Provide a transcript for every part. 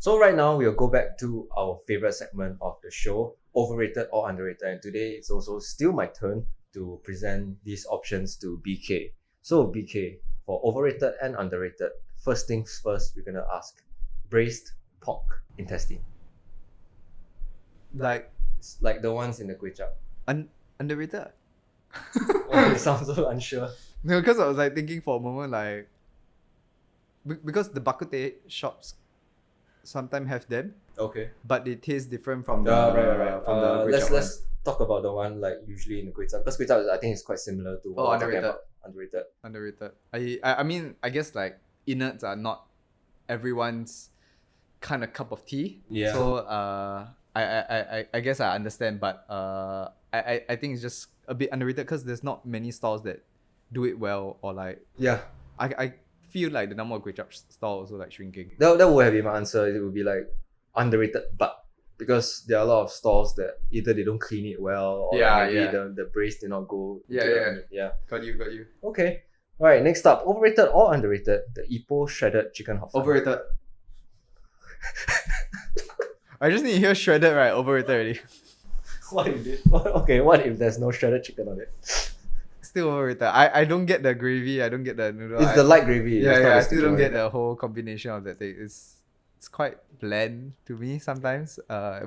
So right now we'll go back to our favorite segment of the show, overrated or underrated. And today it's also still my turn to present these options to BK. So BK, for overrated and underrated, first things first, we're gonna ask braised pork intestine. Like It's like the ones in the kway chap. underrated. Oh, you sound so unsure. No, because I was like thinking for a moment like because the bak kut teh shops sometimes have them, Okay. but they taste different from the Right. from the kway chap Let's talk about the one like usually in the kway chap, because kway chap I think is quite similar to what we're talking underrated. about. Underrated. Underrated. I mean I guess like innards are not everyone's kind of cup of tea. Yeah. So I guess I understand, but I think it's just a bit underrated because there's not many stalls that do it well, or like Yeah. I feel like the number of kway chap stalls also like shrinking. That would have been my answer. It would be like underrated, but because there are a lot of stalls that either they don't clean it well, or Yeah, maybe yeah. the brace did not go. Yeah, to the yeah. meat. Yeah. Got you. Okay. All right. Next up, overrated or underrated? The Ipoh shredded chicken hot fun. Overrated. I just need to hear shredded, right? Overrated already. What if it? Okay. What if there's no shredded chicken on it? Still overrated. I don't get the gravy. I don't get the noodle. It's the light gravy. Yeah, it's not I the still sticky don't one. get the whole combination of that thing. It's quite bland to me sometimes.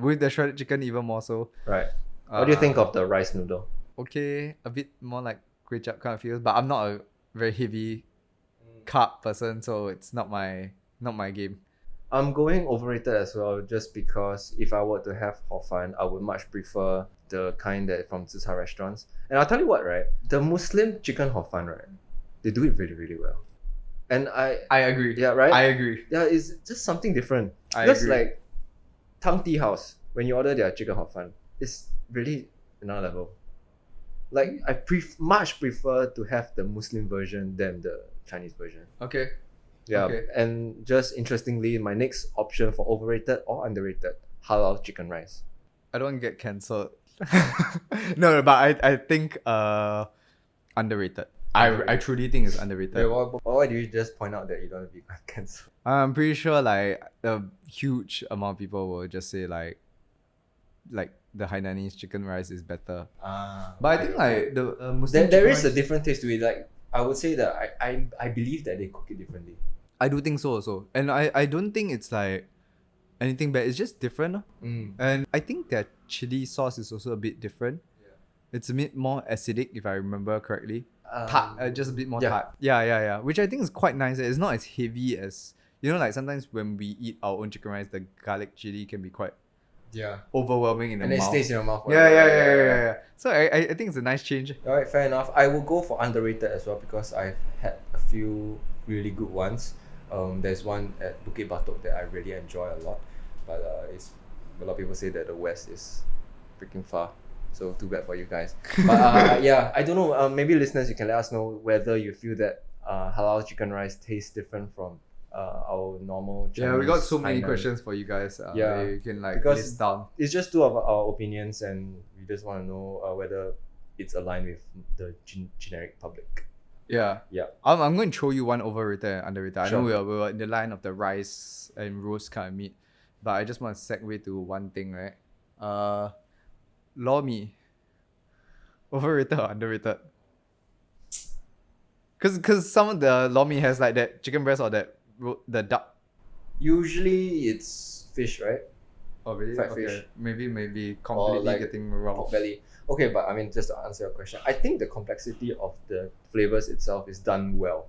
With the shredded chicken even more so. Right. What do you think of the rice noodle? Okay, a bit more like kway chap kind of feels, but I'm not a very heavy carb person, so it's not my game. I'm going overrated as well, just because if I were to have hor fun, I would much prefer the kind that from Zi Char restaurants. And I'll tell you what, right? The Muslim chicken hor fun, right? They do it really, really well. And I agree. yeah, right? I agree. Yeah, it's just something different. I Because agree. like Tang Tea House, when you order their chicken hor fun, it's really another level. Like I much prefer to have the Muslim version than the Chinese version. Okay. Yeah, Okay. and just interestingly, my next option for overrated or underrated, halal chicken rice. I don't get cancelled. No, but I think underrated. I truly think it's underrated. Why do you just point out that you don't want to be cancelled? I'm pretty sure like a huge amount of people will just say like the Hainanese chicken rice is better. But I think like the Muslim there chicken is a rice- different taste to it. Like I would say that I believe that they cook it differently. I do think so also. And I don't think it's like anything bad. It's just different. And I think that chili sauce is also a bit different. Yeah. It's a bit more acidic if I remember correctly. Um, Tart, just a bit more yeah. tart. Yeah. Which I think is quite nice. It's not as heavy as, you know, like sometimes when we eat our own chicken rice, the garlic chili can be quite Yeah. overwhelming in the And it mouth. stays in your mouth. Yeah. So I think it's a nice change. Alright, fair enough. I will go for underrated as well because I've had a few really good ones. There's one at Bukit Batok that I really enjoy a lot, but it's a lot of people say that the west is freaking far, so too bad for you guys. But yeah, I don't know. Maybe listeners, you can let us know whether you feel that halal chicken rice tastes different from our normal. Yeah, we got Chinese so many Hainan. questions for you guys. Yeah, You can like because- list down. It's just two of our opinions, and we just want to know whether it's aligned with the generic public. Yeah. Yeah. I'm going to throw you one overrated and underrated. I know Sure. we were in the line of the rice and roast kind of meat, but I just want to segue to one thing, right? Lor mee. Overrated or underrated? Cause some of the lor mee has like that chicken breast or that the duck. Usually it's fish, right? Oh really? Fried Okay. fish. Maybe completely like getting wrong. Pork belly. Okay, but I mean, just to answer your question, I think the complexity of the flavors itself is done well.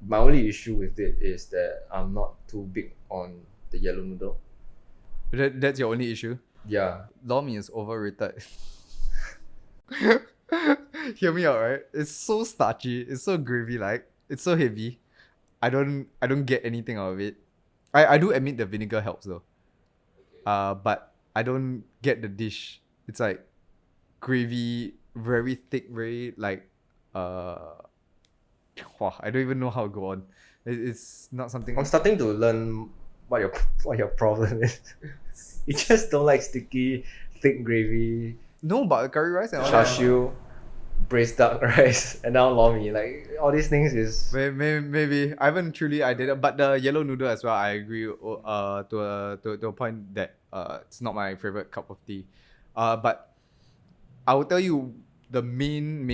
My only issue with it is that I'm not too big on the yellow noodle. That's your only issue. Yeah. Lor mee is overrated. Hear me out, right? It's so starchy. It's so gravy like. It's so heavy. I don't get anything out of it. I do admit the vinegar helps though. But I don't get the dish. It's like gravy, very thick, very like wow, I don't even know how to go on. It's not something. I'm starting to learn what your problem is. You just don't like sticky, thick gravy, No, but curry rice and all char that. siu, braised duck rice, and now lor mee. Like all these things is Maybe I haven't truly identified, but the yellow noodle as well. I agree. To a point that it's not my favorite cup of tea. But I will tell you the main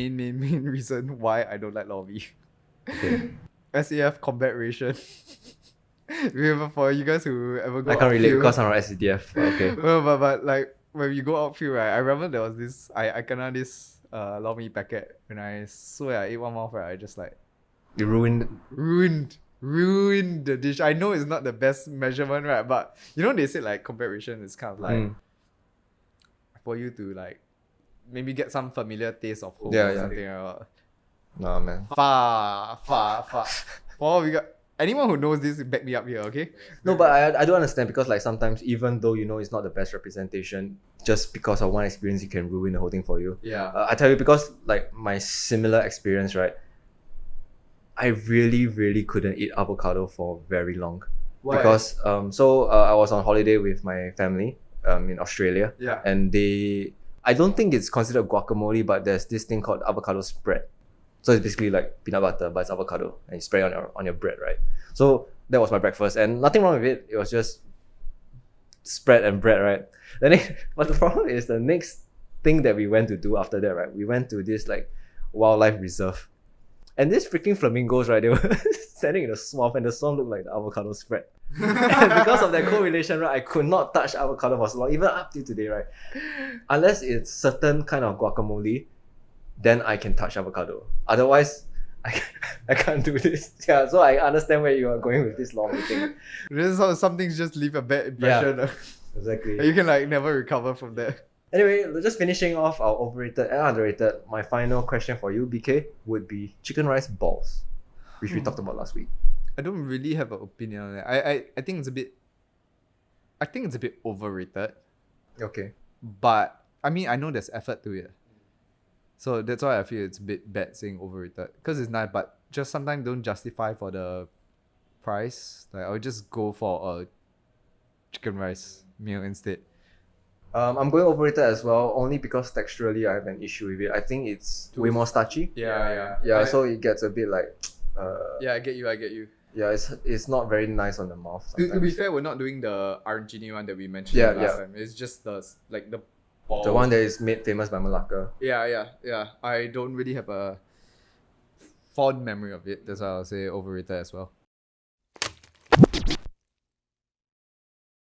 reason why I don't like lor mee. okay. SAF combat ration. Remember, for you guys who ever go I can't relate outfield- because I'm on SCDF. Okay. Well, but like when you go outfield, right? I remember there was this. I kena this lor mee packet, and I swear I ate one mouth, right? I just like You ruined. ruined the dish. I know it's not the best measurement, right? But you know they said like combat ration is kind of like Mm. for you to like maybe get some familiar taste of home Yeah, or yeah. something. Nah, man. Far. Oh, we got anyone who knows this, back me up here, okay? No, but I don't understand because like sometimes even though you know it's not the best representation, just because of one experience it can ruin the whole thing for you. Yeah. I tell you because like my similar experience, right? I really couldn't eat avocado for very long. Why? Because I was on holiday with my family in Australia, Yeah. and I don't think it's considered guacamole, but there's this thing called avocado spread. So it's basically like peanut butter, but it's avocado, and you spread it on your bread, right? So that was my breakfast, and nothing wrong with it. It was just spread and bread, right? But the problem is the next thing that we went to do after that, right? We went to this like wildlife reserve, and these freaking flamingos, right? They were standing in the swamp, and the swamp looked like the avocado spread. And because of that correlation, right, I could not touch avocado for so long, even up till today, right? Unless it's certain kind of guacamole, then I can touch avocado. Otherwise, I can't do this. Yeah, so I understand where you are going with this long thing. This is how some things just leave a bad impression. Exactly. You can like never recover from that. Anyway, just finishing off our overrated and underrated, my final question for you, BK, would be chicken rice balls, which we talked about last week. I don't really have an opinion on it. I think it's a bit overrated. Okay. But I mean I know there's effort to it. So that's why I feel it's a bit bad saying overrated. Because it's nice, but just sometimes don't justify for the price. Like I'll just go for a chicken rice meal instead. I'm going overrated as well, only because texturally I have an issue with it. I think it's way more starchy. Yeah, so it gets a bit like Yeah, I get you. yeah, it's not very nice on the mouth To be sometimes. fair, we're not doing the Argentine one that we mentioned Yeah, last yeah. time. It's just the The balls. one that is made famous by Malacca. Yeah. I don't really have a fond memory of it. That's why I'll say overrated as well.